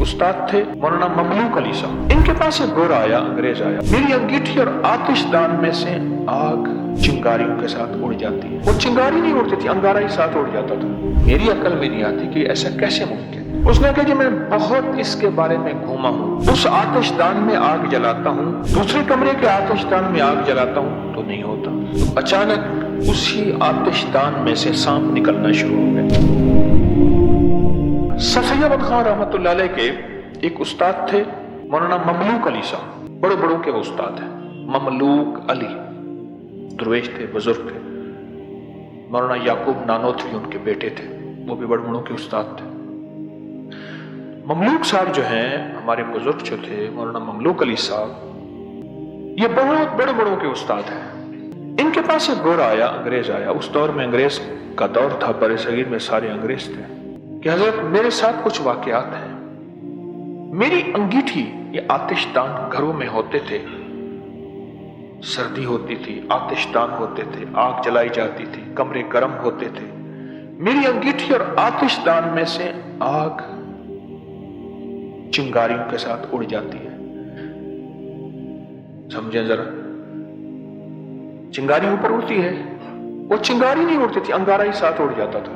उस्ताद थे मौलाना ममलूक अली साहब। इनके पास एक गोरा आया, अंग्रेज आया। मेरी अंगीठी और आतिशदान में से आग चिंगारियों के साथ उड़ जाती है। वो चिंगारी नहीं उड़ती थी, अंगारा ही साथ उड़ जाता था। मेरी अकल में नहीं आती कि ऐसा कैसे मुमकिन। उसने कहा कि मैं बहुत इसके बारे में घूमा हूँ, उस आतिशदान में आग जलाता हूँ, दूसरे कमरे के आतिशदान में आग जलाता हूँ तो नहीं होता। तो अचानक उसी आतिशदान में से सांप निकलना शुरू हो गए। सर सैयद खान रहमतुल्लाह अलैह के एक उस्ताद थे मौलाना ममलूक अली साहब। बड़े बड़ों के वो उस्ताद हैं, ममलूक अली दरवेश थे, बुजुर्ग थे। मौलाना याकूब नानोतवी उनके बेटे थे, वो भी बड़े बड़ों के उस्ताद थे। ममलूक साहब जो हैं, हमारे बुजुर्ग जो थे मौलाना ममलूक अली साहब, ये बहुत बड़े बड़ों के उस्ताद हैं। इनके पास एक गोरा आया, अंग्रेज आया। उस दौर में अंग्रेज का दौर था, बड़े सगीर में सारे अंग्रेज थे। कि हजरत मेरे साथ कुछ वाकयात हैं। मेरी अंगीठी, ये आतिशदान घरों में होते थे, सर्दी होती थी, आतिशदान होते थे, आग जलाई जाती थी, कमरे गर्म होते थे। मेरी अंगीठी और आतिशदान में से आग चिंगारियों के साथ उड़ जाती है। समझे जरा, चिंगारी ऊपर उड़ती है, वो चिंगारी नहीं उड़ती थी, अंगारा ही साथ उड़ जाता था।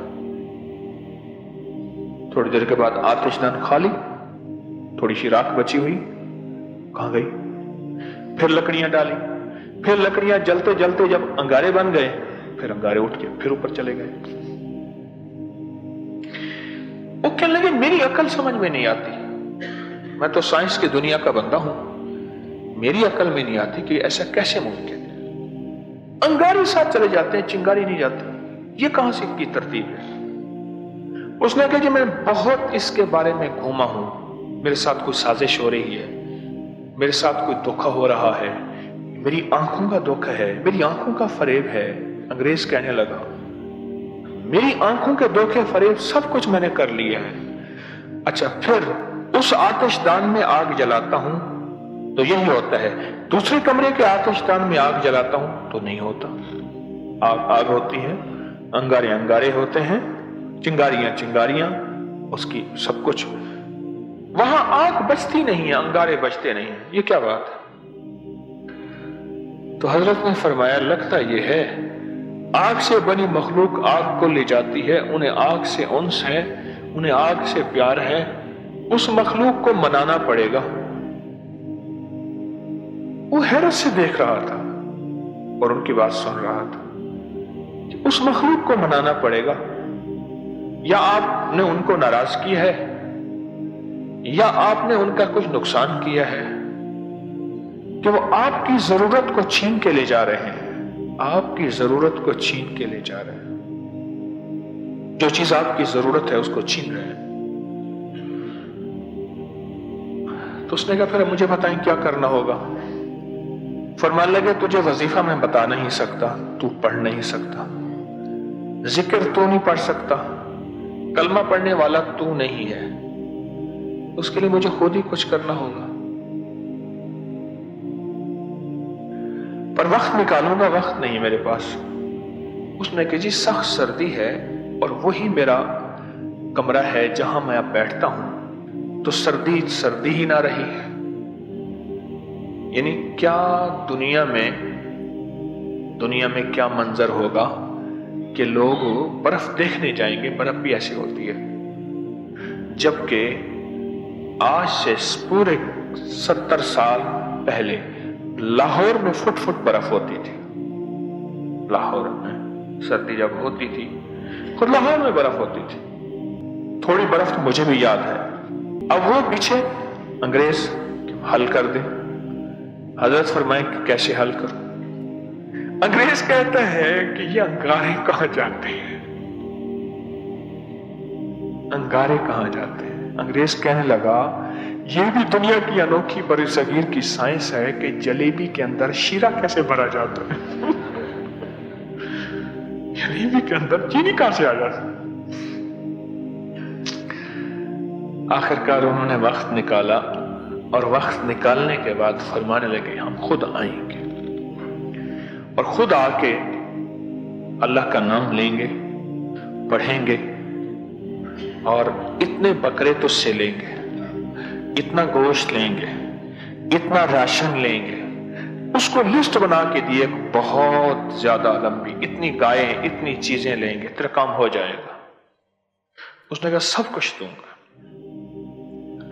थोड़ी देर के बाद आतिशदान खाली, थोड़ी सी राख बची हुई कहां गई? फिर लकड़ियां डाली, फिर लकड़ियां जलते जलते जब अंगारे बन गए, फिर अंगारे उठ के फिर ऊपर चले गए। वो कहने लगे मेरी अकल समझ में नहीं आती, मैं तो साइंस की दुनिया का बंदा हूं, मेरी अकल में नहीं आती कि ऐसा कैसे मुमकिन है। अंगारे साथ चले जाते हैं, चिंगारी नहीं जाती, ये कहां से की तरतीब है? उसने कहा कि मैं बहुत इसके बारे में घूमा हूं, मेरे साथ कोई साजिश हो रही है, मेरे साथ कोई धोखा हो रहा है, मेरी आंखों का धोखा है, मेरी आंखों का फरेब है। अंग्रेज कहने लगा मेरी आंखों के धोखे फरेब सब कुछ मैंने कर लिया है। अच्छा, फिर उस आतिशदान में आग जलाता हूं तो यही होता है, दूसरे कमरे के आतिशदान में आग जलाता हूं तो नहीं होता। आग आग होती है, अंगारे अंगारे होते हैं, चिंगारियां चिंगारियां, उसकी सब कुछ। वहां आग बचती नहीं है, अंगारे बचते नहीं है। ये क्या बात है? तो हजरत ने फरमाया लगता यह है, आग से बनी मखलूक आग को ले जाती है, उन्हें आग से उन्स है, उन्हें आग से प्यार है, उस मखलूक को मनाना पड़ेगा। वो हैरत से देख रहा था और उनकी बात सुन रहा था कि उस मखलूक को मनाना पड़ेगा। या आपने उनको नाराज किया है, या आपने उनका कुछ नुकसान किया है कि वो आपकी जरूरत को छीन के ले जा रहे हैं, आपकी जरूरत को छीन के ले जा रहे हैं। जो चीज आपकी जरूरत है उसको छीन रहे हैं। तो उसने कहा फिर मुझे बताएं क्या करना होगा। फरमाने लगे तुझे वजीफा मैं बता नहीं सकता, तू पढ़ नहीं सकता, जिक्र तू नहीं पढ़ सकता, कलमा पढ़ने वाला तू नहीं है, उसके लिए मुझे खुद ही कुछ करना होगा। पर वक्त निकालूंगा, वक्त नहीं मेरे पास। उसने कहा जी सख्त सर्दी है और वही मेरा कमरा है जहां मैं अब बैठता हूं, तो सर्दी सर्दी ही ना रही है। यानी क्या दुनिया में क्या मंजर होगा कि लोग बर्फ देखने जाएंगे, बर्फ भी ऐसी होती है। जबकि आज से पूरे 70 साल पहले लाहौर में फुट फुट बर्फ होती थी। लाहौर में सर्दी जब होती थी, खुद लाहौर में बर्फ होती थी। थोड़ी बर्फ तो मुझे भी याद है। अब वो पीछे अंग्रेज हल कर दे। हजरत फरमाए कि कैसे हल करूं? अंग्रेज कहता है कि ये अंगारे कहां जाते हैं, अंगारे कहां जाते हैं। अंग्रेज कहने लगा ये भी दुनिया की अनोखी बड़ी सगीर की साइंस है कि जलेबी के अंदर शीरा कैसे भरा जाता है। जलेबी के अंदर चीनी कहां से आ जाती है। आखिरकार उन्होंने वक्त निकाला और वक्त निकालने के बाद फरमाने लगे हम खुद आएंगे और खुद आके अल्लाह का नाम लेंगे, पढ़ेंगे और इतने बकरे तुझसे लेंगे इतना गोश्त लेंगे, इतना राशन लेंगे, उसको लिस्ट बना के दिए बहुत ज्यादा लंबी, इतनी गायें, इतनी चीजें लेंगे, तेरा काम हो जाएगा। उसने कहा सब कुछ दूंगा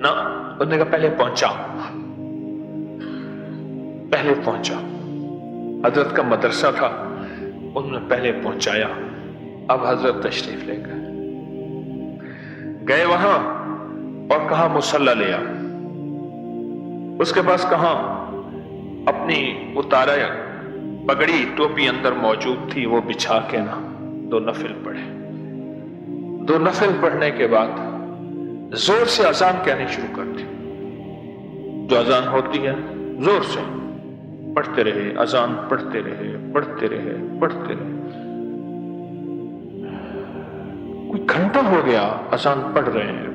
ना। उसने कहा पहले पहुंचा। हजरत का मदरसा था, उन्होंने पहले पहुंचाया। अब हजरत तशरीफ ले गए वहां और कहा मुसल्ला ले आ। उसके पास कहा अपनी उतारा पगड़ी टोपी अंदर मौजूद थी, वो बिछा के ना 2 नफिल पढ़े। 2 नफिल पढ़ने के बाद जोर से अजान कहनी शुरू कर दी। जो अजान होती है जोर से पढ़ते रहे, अजान पढ़ते रहे। कोई घंटा हो गया अजान पढ़ रहे हैं।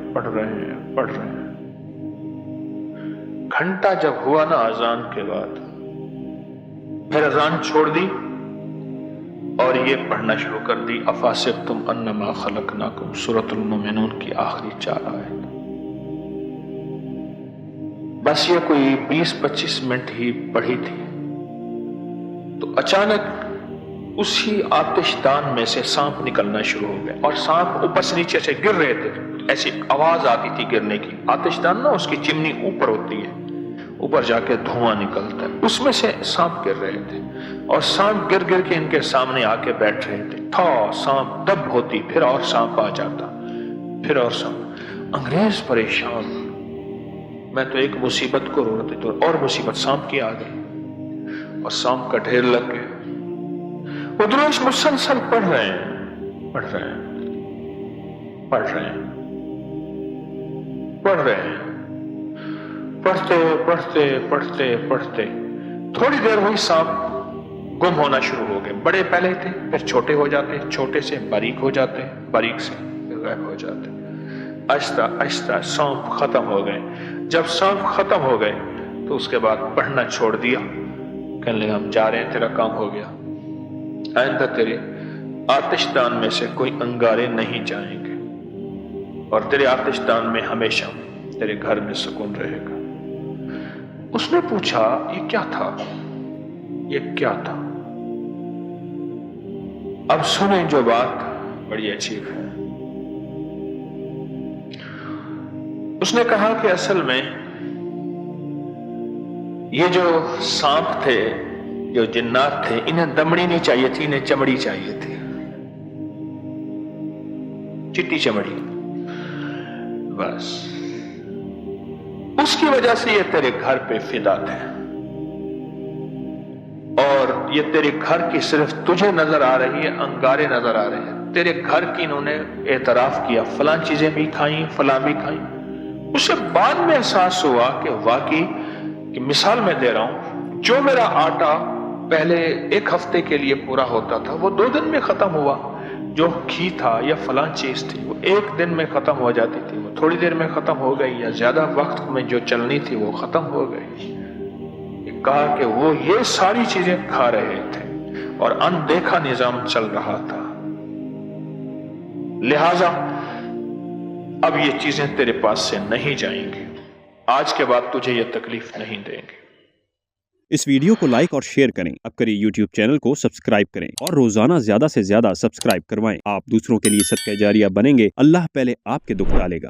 घंटा जब हुआ ना अजान के बाद, फिर अजान छोड़ दी और ये पढ़ना शुरू कर दी, अफासिब्तुम अन्नमा खलकनाकुम, सूरतुल मोमिनून की आखिरी 4 आयत। बस ये कोई 20-25 मिनट ही पढ़ी थी तो अचानक उसी आतिशदान में से सांप निकलना शुरू हो गया, और सांप ऊपर से नीचे से गिर रहे थे। ऐसी आवाज आती थी गिरने की। आतिशदान ना, उसकी चिमनी ऊपर होती है, ऊपर जाके धुआं निकलता है, उसमें से सांप गिर रहे थे और सांप गिर गिर के इनके सामने आके बैठ रहे थे। सांप दब होती, फिर और सांप आ जाता, फिर और सांप। अंग्रेज परेशान, मैं तो एक मुसीबत को रो रहा था तो और मुसीबत सांप की आ गई और सांप का ढेर लग गया। वो दुरुस्त मुसलसल पढ़ रहे हैं। पढ़ते थोड़ी देर हुई, सांप गुम होना शुरू हो गए। बड़े पहले थे, फिर छोटे हो जाते, छोटे से बारीक हो जाते, बारीक से गायब हो जाते। आहिस्ता आहिस्ता सांप खत्म हो गए। जब सांप खत्म हो गए तो उसके बाद पढ़ना छोड़ दिया। कहने लगे हम जा रहे हैं, तेरा काम हो गया, आइंदा तेरे आतिशदान में से कोई अंगारे नहीं जाएंगे और तेरे आतिशदान में हमेशा तेरे घर में सुकून रहेगा। उसने पूछा ये क्या था? अब सुने जो बात बड़ी अजीब है। उसने कहा कि असल में ये जो सांप थे, जो जिन्नात थे, इन्हें दमड़ी नहीं चाहिए थी, इन्हें चमड़ी चाहिए थी, चिट्टी चमड़ी। बस उसकी वजह से ये तेरे घर पे फिदा थे और ये तेरे घर की सिर्फ तुझे नजर आ रही है, अंगारे नजर आ रहे हैं। तेरे घर की इन्होंने एतराफ किया, फलां चीजें भी खाई, फलां भी खाई। उसे बाद में एहसास हुआ कि वाकई, कि मिसाल मैं दे रहा हूं, जो मेरा आटा पहले 1 हफ्ते के लिए पूरा होता था वो 2 दिन में खत्म हुआ। जो घी था या फलां चीज थी वो 1 दिन में खत्म हो जाती थी, वो थोड़ी देर में खत्म हो गई, या ज्यादा वक्त में जो चलनी थी वो खत्म हो गई। कहा कि वो ये सारी चीजें खा रहे थे और अनदेखा निजाम चल रहा था, लिहाजा अब ये चीजें तेरे पास से नहीं जाएंगी, आज के बाद तुझे ये तकलीफ नहीं देंगे। इस वीडियो को लाइक और शेयर करें। अब करिए यूट्यूब चैनल को सब्सक्राइब करें और रोजाना ज्यादा से ज्यादा सब्सक्राइब करवाएं। आप दूसरों के लिए सदका जारिया बनेंगे। अल्लाह पहले आपके दुख टालेगा।